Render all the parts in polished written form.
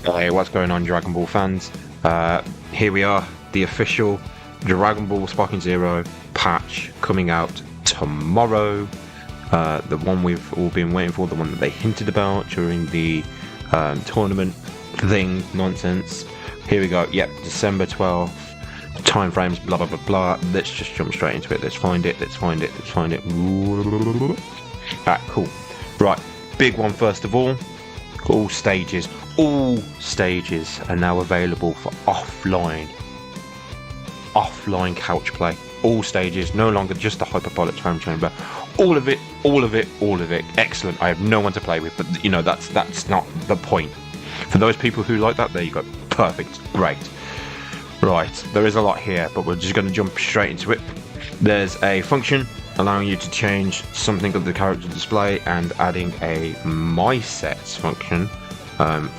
Hey, what's going on, Dragon Ball fans? Here we are, the official Dragon Ball Sparking Zero patch coming out tomorrow. The one we've all been waiting for, the one that they hinted about during the tournament thing nonsense. Here we go. Yep, December 12th. Time frames, blah blah blah blah. Let's just jump straight into it. Let's find it. Alright, cool. Right, big one first of all. All stages are now available for offline couch play. All stages, no longer just the hyperbolic time chamber. All of it. Excellent. I have no one to play with, but you know that's not the point. For those people who like that, there you go. Perfect. Great. Right, there is a lot here, but we're just going to jump straight into it. There's a function allowing you to change something of the character display and adding a My Sets function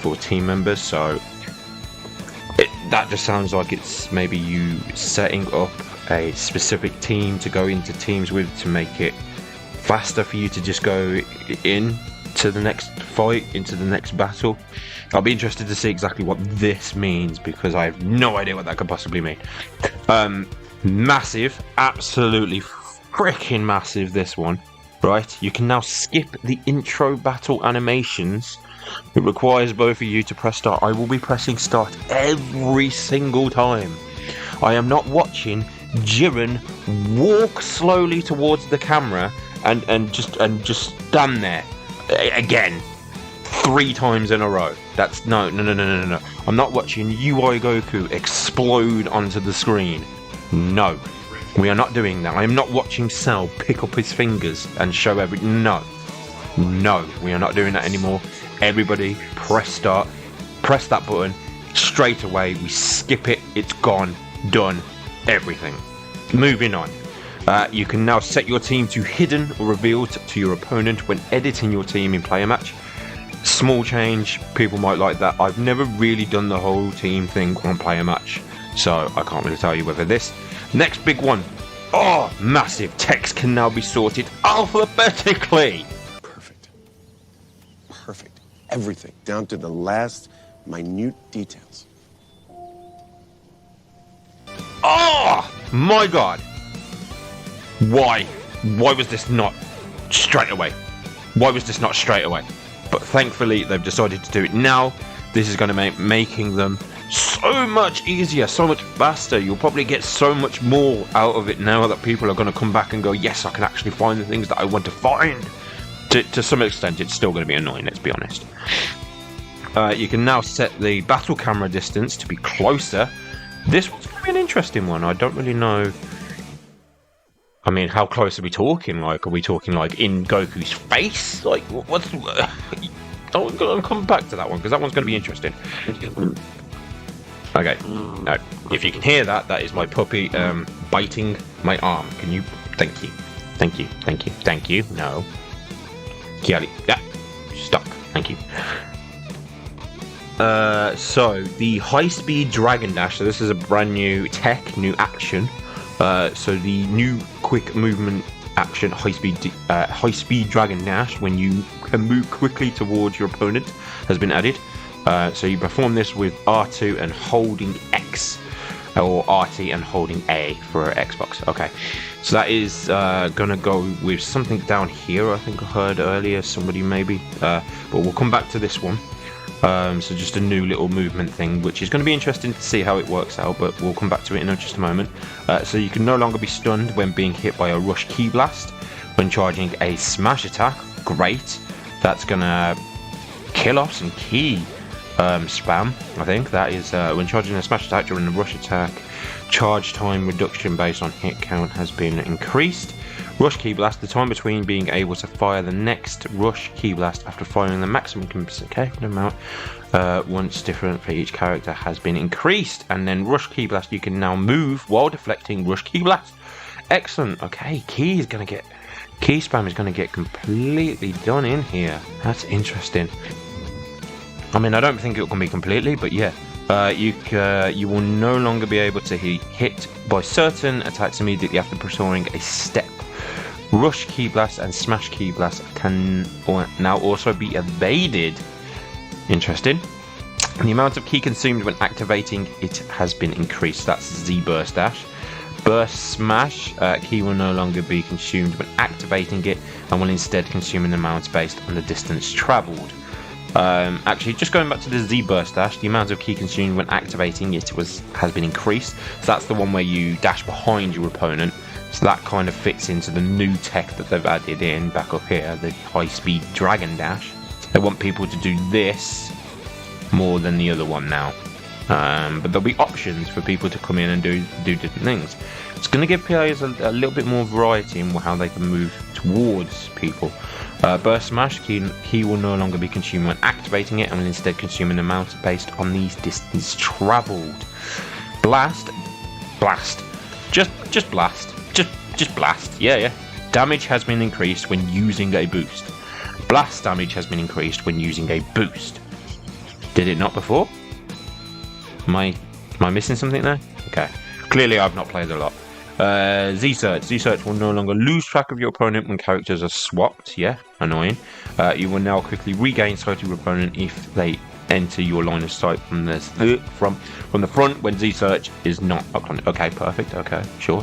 for team members. So that just sounds like it's maybe you setting up a specific team to go into teams with to make it faster for you to just go in to the next fight, into the next battle. I'll be interested to see exactly what this means because I have no idea what that could possibly mean. Massive, absolutely freaking massive, this one. Right, you can now skip the intro battle animations. It requires both of you to press start. I will be pressing start every single time. I am not watching Jiren walk slowly towards the camera and just stand there again 3 times in a row. That's no. I'm not watching UI Goku explode onto the screen. No, we are not doing that. I am not watching Cell pick up his fingers and show No, we are not doing that anymore. Everybody, press start, press that button straight away. We skip it. It's gone, done, everything. Moving on. You can now set your team to hidden or revealed to your opponent when editing your team in player match. Small change, people might like that. I've never really done the whole team thing on player match, so I can't really tell you whether this. Next big one. Oh, massive. Text can now be sorted alphabetically. Perfect. Everything, down to the last minute details. Oh, my God. Why was this not straight away? But thankfully, they've decided to do it now. This is going to make making them so much easier, so much faster. You'll probably get so much more out of it now that people are going to come back and go, yes, I can actually find the things that I want to find. To some extent, it's still going to be annoying, let's be honest. You can now set the battle camera distance to be closer. This one's going to be an interesting one. I don't really know. I mean, how close are we talking? Like, are we talking like in Goku's face? Like, what's? I'll come back to that one because that one's going to be interesting. Okay, no. If you can hear that, that is my puppy biting my arm. Can you? Thank you. No. Kiali. Yeah. Stop. Thank you. So the high-speed Dragon Dash. So this is a brand new tech, new action. So the new quick movement action, high-speed Dragon Dash, when you can move quickly towards your opponent, has been added. So you perform this with R2 and holding X, or RT and holding A for Xbox. Okay, so that is gonna go with something down here. I think I heard earlier, somebody maybe, but we'll come back to this one. So just a new little movement thing, which is going to be interesting to see how it works out, but we'll come back to it in just a moment. So you can no longer be stunned when being hit by a rush ki blast when charging a smash attack. Great. That's going to kill off some ki spam, I think. That is when charging a smash attack during a rush attack, charge time reduction based on hit count has been increased. Rush Ki Blast, the time between being able to fire the next Rush Ki Blast after firing the maximum consecutive amount once different for each character has been increased. And then Rush Ki Blast, you can now move while deflecting Rush Ki Blast. Excellent. Okay, Ki spam is going to get completely done in here. That's interesting. I mean, I don't think it can be completely, but yeah. You will no longer be able to hit by certain attacks immediately after performing a step. Rush Ki Blast and Smash Ki Blast can now also be evaded. Interesting. The amount of ki consumed when activating it has been increased. That's Z Burst Dash. Burst Smash, ki will no longer be consumed when activating it and will instead consume an amount based on the distance travelled. Actually, just going back to the Z Burst Dash, the amount of ki consumed when activating it has been increased. So that's the one where you dash behind your opponent. So that kind of fits into the new tech that they've added in back up here, the high-speed Dragon Dash. They want people to do this more than the other one now. But there'll be options for people to come in and do different things. It's going to give players a little bit more variety in how they can move towards people. Burst Smash, ki will no longer be consumed when activating it and will instead consume an amount based on these distance travelled. Blast, just blast, yeah. Damage has been increased when using a boost. Blast damage has been increased when using a boost. Did it not before? Am I missing something there? Okay. Clearly I've not played a lot. Z-Search. Z-Search will no longer lose track of your opponent when characters are swapped. Yeah, annoying. You will now quickly regain sight of your opponent if they enter your line of sight from the front when Z-Search is not up on it. Okay, perfect. Okay, sure.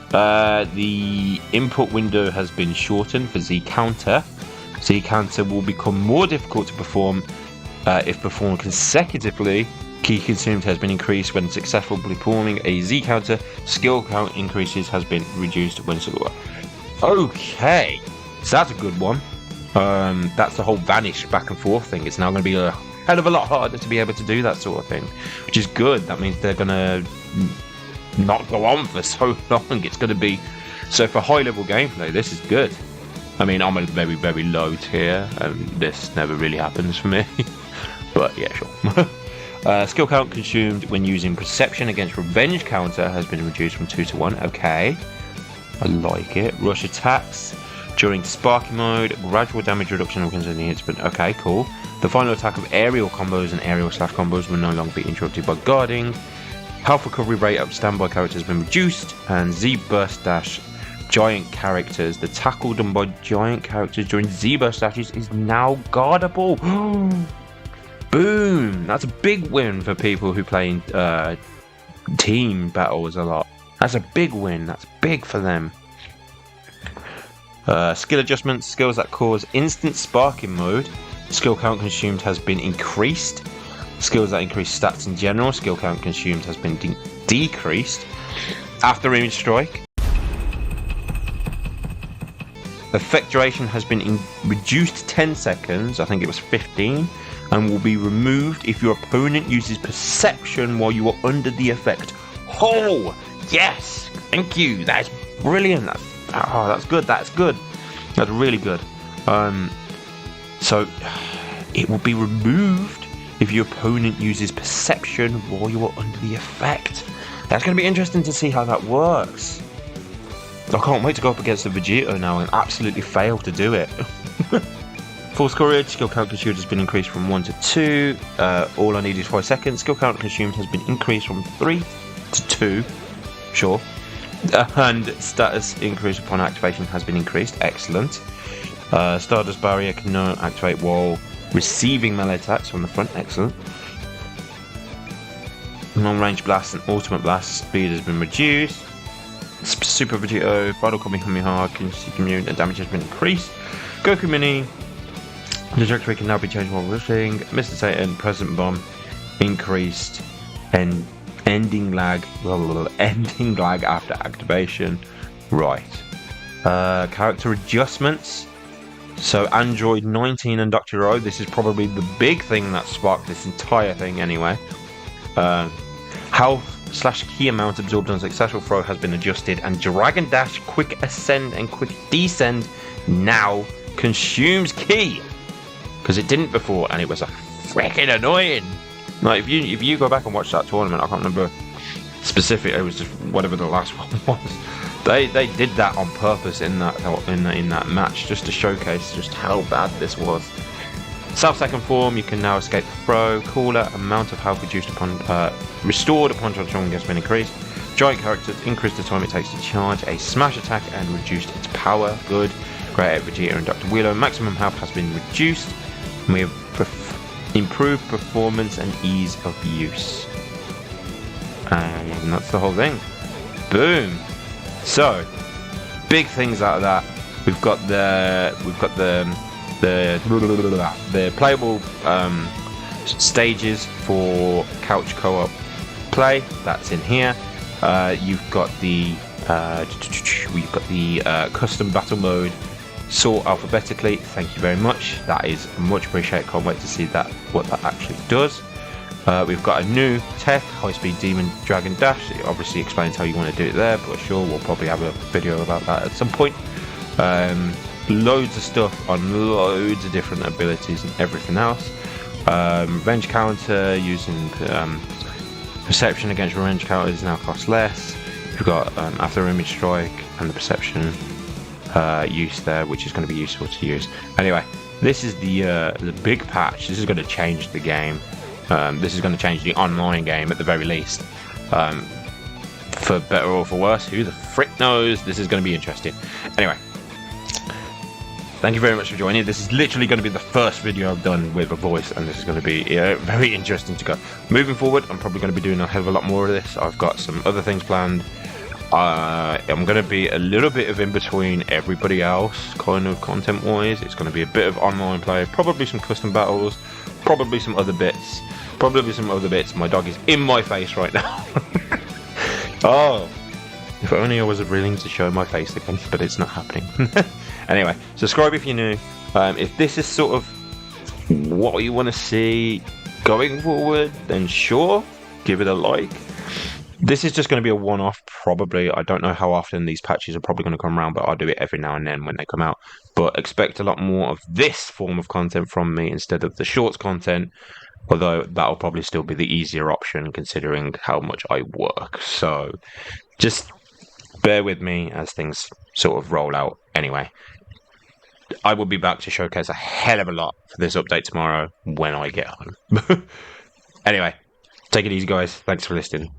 The input window has been shortened for Z-Counter. Z-Counter will become more difficult to perform if performed consecutively. Ki consumed has been increased when successfully performing a Z counter. Skill count increases has been reduced when okay, so that's a good one. That's the whole vanish back and forth thing. It's now going to be a hell of a lot harder to be able to do that sort of thing, which is good. That means they're going to not go on for so long. It's going to be so for high level gameplay. This is good. I mean, I'm a very, very low tier, and this never really happens for me. But yeah, sure. Skill count consumed when using Perception against Revenge counter has been reduced from 2 to 1. Okay, I like it. Rush attacks during Sparking mode. Gradual damage reduction of concerning hits. But okay, cool. The final attack of aerial combos and aerial slash combos will no longer be interrupted by guarding. Health recovery rate of standby characters has been reduced. And Z Burst Dash giant characters. The tackle done by giant characters during Z Burst Dashes is now guardable. Boom! That's a big win for people who play team battles a lot. That's a big win. That's big for them. Skill adjustments. Skills that cause instant sparking mode. Skill count consumed has been increased. Skills that increase stats in general. Skill count consumed has been decreased. After image strike. Effect duration has been reduced 10 seconds. I think it was 15. And will be removed if your opponent uses Perception while you are under the effect. Oh, yes! Thank you. That's brilliant. That's good. That's good. That's really good. So it will be removed if your opponent uses Perception while you are under the effect. That's going to be interesting to see how that works. I can't wait to go up against the Vegito now and absolutely fail to do it. Force Courage, skill count consumed has been increased from 1 to 2. All I need is 5 seconds. Skill count consumed has been increased from 3 to 2. Sure. And status increase upon activation has been increased. Excellent. Stardust Barrier can now activate while receiving melee attacks from the front. Excellent. Long-range blast and ultimate blast speed has been reduced. Super Vegito, Final Kamehameha, commune and damage has been increased. Goku Mini. The trajectory can now be changed while rushing. Mr. Satan, Present Bomb, increased and ending lag after activation. Right. Character adjustments. So Android 19 and Dr. O, this is probably the big thing that sparked this entire thing anyway. Health/ki amount absorbed on successful throw has been adjusted, and Dragon Dash, Quick Ascend and Quick Descend now consumes ki. Because it didn't before, and it was a freaking annoying. Like if you go back and watch that tournament, I can't remember specifically. It was just whatever the last one was. They did that on purpose in that match just to showcase just how bad this was. Self-second form, you can now escape the throw. Cooler, amount of health restored upon transforming has been increased. Giant characters, increase the time it takes to charge a smash attack and reduced its power. Good. Great Vegeta and Dr. Wheeler. Maximum health has been reduced. We have Improve performance and ease of use. And that's the whole thing. Boom. So, big things out of that. We've got the playable stages for couch co-op play. That's in here. You've got the custom battle mode sort alphabetically. Thank you very much. That is much appreciated. Can't wait to see what that actually does. We've got a new tech, high-speed demon dragon dash. It obviously explains how you want to do it there, but sure, we'll probably have a video about that at some point. Loads of stuff on loads of different abilities and everything else. Range counter using perception against range counters now costs less. We've got after image strike and the perception use there, which is going to be useful to use. Anyway, this is the big patch. This is going to change the game. This is going to change the online game at the very least. For better or for worse, who the frick knows? This is going to be interesting. Anyway, thank you very much for joining. This is literally going to be the first video I've done with a voice, and this is going to be very interesting to go. Moving forward, I'm probably going to be doing a hell of a lot more of this. I've got some other things planned. I'm going to be a little bit of in between everybody else, kind of content-wise. It's going to be a bit of online play, probably some custom battles, probably some other bits. My dog is in my face right now. Oh, if only I was willing to show my face again, but it's not happening. Anyway, subscribe if you're new. If this is sort of what you want to see going forward, then sure, give it a like. This is just going to be a one-off, probably. I don't know how often these patches are probably going to come around, but I'll do it every now and then when they come out. But expect a lot more of this form of content from me instead of the shorts content, although that'll probably still be the easier option considering how much I work. So just bear with me as things sort of roll out. Anyway, I will be back to showcase a hell of a lot for this update tomorrow when I get home. Anyway, take it easy, guys. Thanks for listening.